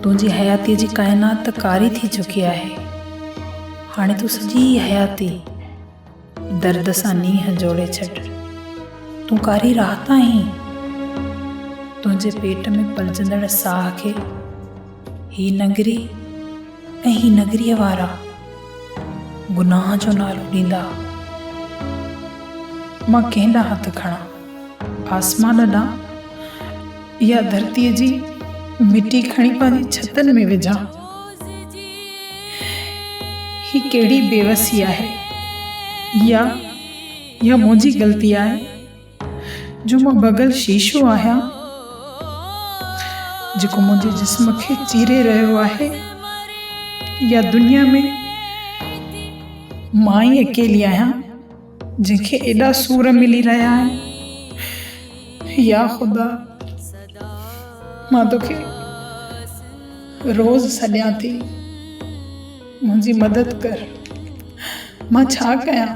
तुंहिंजी हयातीअ जी काइनात कारी थी चुकी आहे। हाणे तूं सॼी हयाती दर्द सां नींहं जोड़े छॾ। तूं कारी राहत आहीं। तुंहिंजे पेट में पलजंदड़ साह खे ही नगरी ऐं ही नगरीअ वारा गुनाह जो नालो ॾींदा। मां कंहिं ॾांहुं हथु खणां, आसमान ॾांहुं या धरतीअ जी मिटी खणी पंहिंजी छतनि में विझां? ही कहिड़ी बेवसी आहे? या मुंहिंजी ग़लती आहे जो मां बगल शीशो आहियां जेको मुंहिंजे जिस्म खे चीरे रहियो आहे? या दुनिया में मां ई अकेली आहियां जंहिंखे एॾा सूर मिली रहिया आहिनि? या ख़ुदा, मां तोखे रोज़ सॾियां थी, मुंहिंजी मदद कर। मां छा कयां?